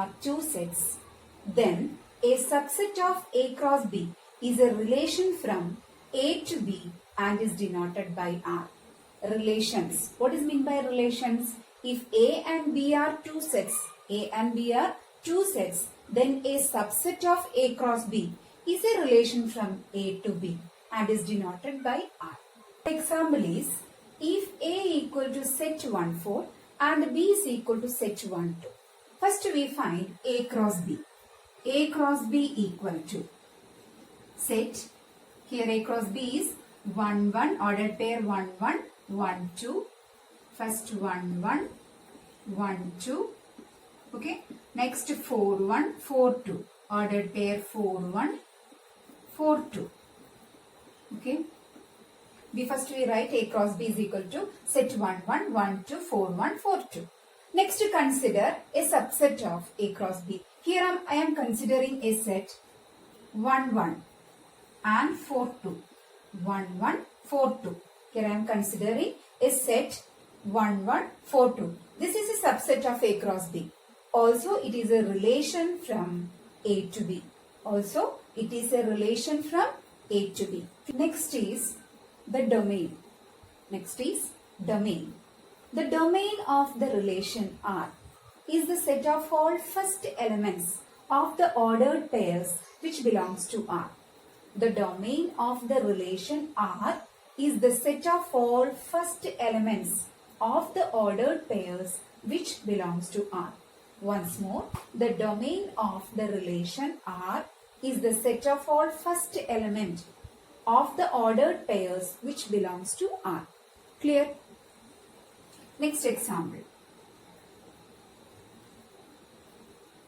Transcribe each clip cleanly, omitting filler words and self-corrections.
are two sets, then a subset of A cross B is a relation from A to B and is denoted by R. Relations. What is meant by relations? If A and B are two sets, then a subset of A cross B is a relation from A to B and is denoted by R. Example is, if A equal to set 1, 4 and B is equal to set 1, 2. First we find A cross B. A cross B equal to set, here A cross B is 1, 1, ordered pair 1, 1, 1, 2. First 1, 1, 1, 2. Okay. Next 4, 1, 4, 2. Ordered pair 4, 1, 4, 2. Okay. First we write A cross B is equal to set 1, 1, 1, 2, 4, 1, 4, 2. Next consider a subset of A cross B. Here I am considering a set 1, 1 and 4, 2. 1, 1, 4, 2. Here I am considering a set 1, 1, 4, 2. This is a subset of A cross B. Also, it is a relation from A to B. Next is the domain. The domain of the relation R is the set of all first elements of the ordered pairs which belongs to R. The domain of the relation R is the set of all first elements of the ordered pairs which belongs to R. Once more, the domain of the relation R is the set of all first element of the ordered pairs which belongs to R. Clear? Next example.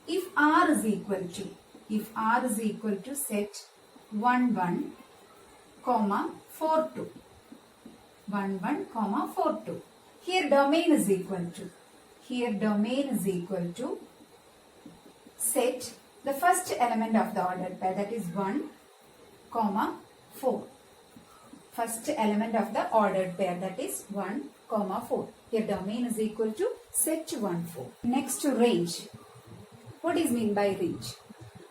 If R is equal to set 1, 1, comma 4, 2. 1, 1, comma 4, 2. Here domain is equal to set the first element of the ordered pair, that is 1, comma 4. First element of the ordered pair, that is 1, comma 4. Here domain is equal to set 1, 4. Next range. What is meant by range?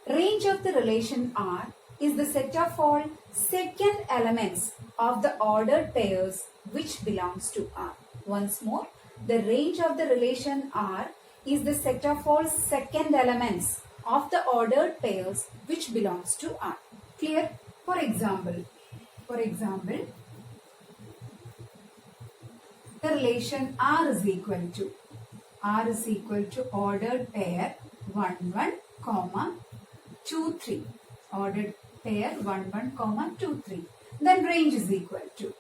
Range of the relation R is the set of all second elements of the ordered pairs which belongs to R. Once more, the range of the relation R is the set of all second elements of the ordered pairs which belongs to R. Clear? For example, the relation R is equal to ordered pair 1, 1, comma 2, 3. Ordered pair 1, 1, comma 2, 3. Then range is equal to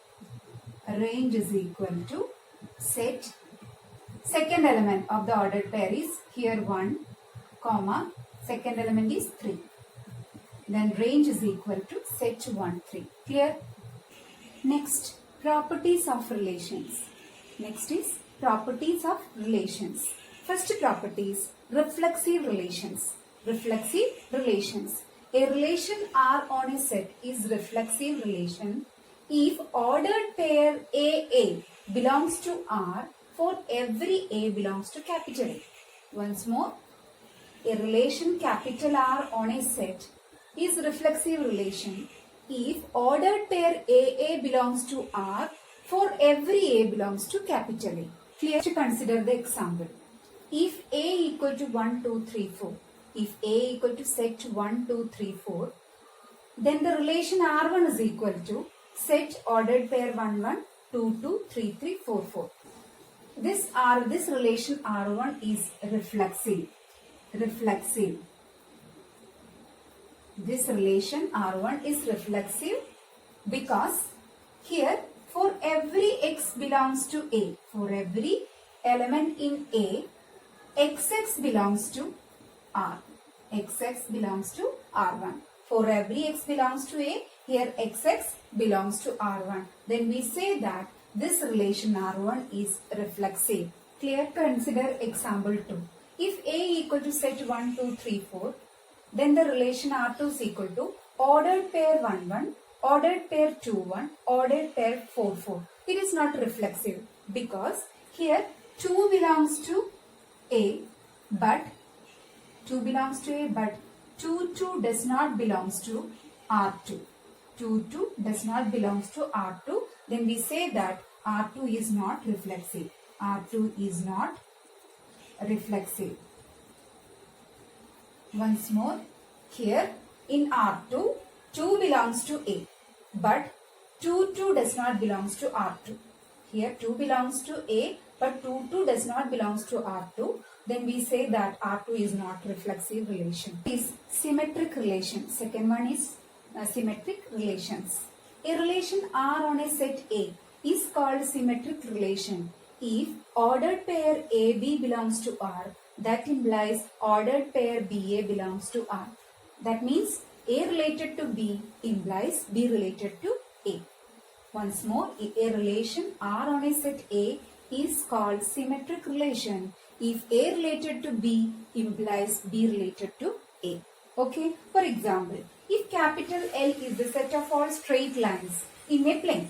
set second element of the ordered pair is here 1, comma second element is 3. Then range is equal to set 1, 3. Clear? Next, properties of relations. First property is reflexive relations. A relation R on a set is reflexive relation if ordered pair AA belongs to R for every A belongs to capital A. Once more, a relation capital R on a set is reflexive relation if ordered pair AA belongs to R for every A belongs to capital A. Clear? To consider the example. If A equal to 1, 2, 3, 4. If A equal to set 1, 2, 3, 4. Then the relation R1 is equal to set ordered pair 1, 1, 2, 2, 3, 3, 4, 4. This relation R1 is reflexive. This relation R1 is reflexive because here for every X belongs to A, for every element in A, XX belongs to R. XX belongs to R1. For every X belongs to A, here XX belongs to R1. Then we say that this relation R1 is reflexive. Clear? Consider example 2. If A equal to set 1, 2, 3, 4, then the relation R2 is equal to ordered pair 1, 1, ordered pair 2, 1, ordered pair 4, 4. It is not reflexive because here 2 belongs to A but 2 belongs to A, but 2 does not belongs to R2. 2 does not belongs to R2. Then we say that R2 is not reflexive. R2 is not reflexive. Once more, here in R2, 2 belongs to A, but 2 does not belongs to R2. Here 2 belongs to A, but 2 does not belongs to R2. Then we say that R2 is not reflexive relation. Is symmetric relation. Second one is symmetric relations. A relation R on a set A is called symmetric relation if ordered pair AB belongs to R. That implies ordered pair BA belongs to R. That means A related to B implies B related to A. Once more, a relation R on a set A is called symmetric relation if A related to B implies B related to A. Okay, for example, if capital L is the set of all straight lines in a plane,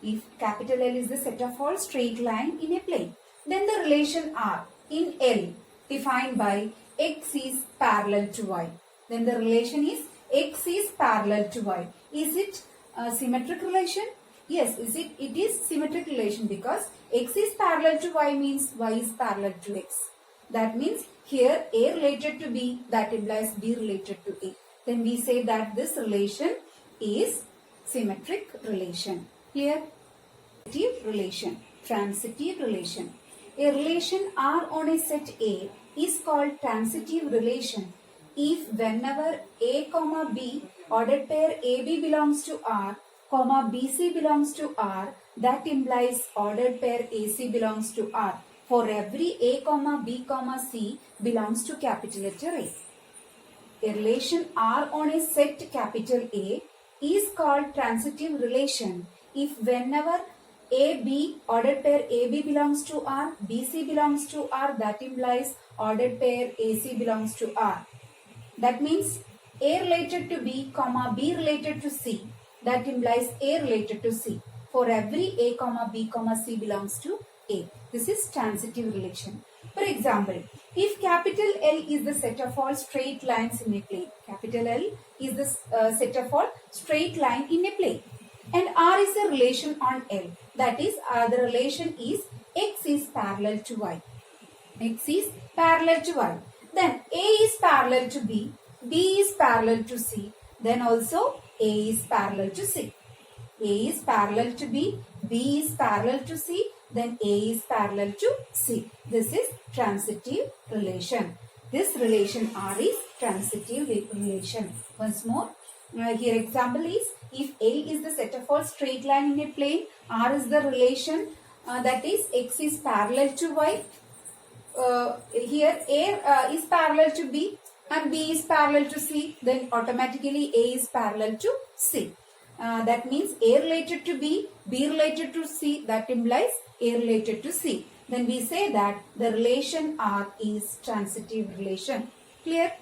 if capital L is the set of all straight line in a plane, then the relation R in L defined by X is parallel to Y. Then the relation is X is parallel to Y. Is it a symmetric relation? Yes, it is symmetric relation because X is parallel to Y means Y is parallel to X. That means here A related to B, that implies B related to A. Then we say that this relation is symmetric relation. Clear? Transitive relation. Transitive relation. A relation R on a set A is called transitive relation if whenever A, B ordered pair AB belongs to R, BC belongs to R, that implies ordered pair AC belongs to R. For every A, B, C belongs to capital letter A. A relation R on a set capital A is called transitive relation if whenever AB ordered pair AB belongs to R, BC belongs to R, that implies ordered pair AC belongs to R. That means A related to B, B related to C, that implies A related to C. For every A, B, C belongs to A. This is transitive relation. For example, if capital L is the set of all straight lines in a plane, capital L is the set of all straight line in a plane, and R is a relation on L, that is the relation is X is parallel to Y. X is parallel to Y. Then A is parallel to B, B is parallel to C, then also A is parallel to C. A is parallel to B, B is parallel to C, then A is parallel to C. This is transitive relation. This relation R is transitive relation. Once more, here example is if A is the set of all straight line in a plane, R is the relation that is X is parallel to Y. Here A is parallel to B and B is parallel to C, then automatically A is parallel to C. That means A related to B, B related to C, that implies A related to C. Then we say that the relation R is transitive relation. Clear?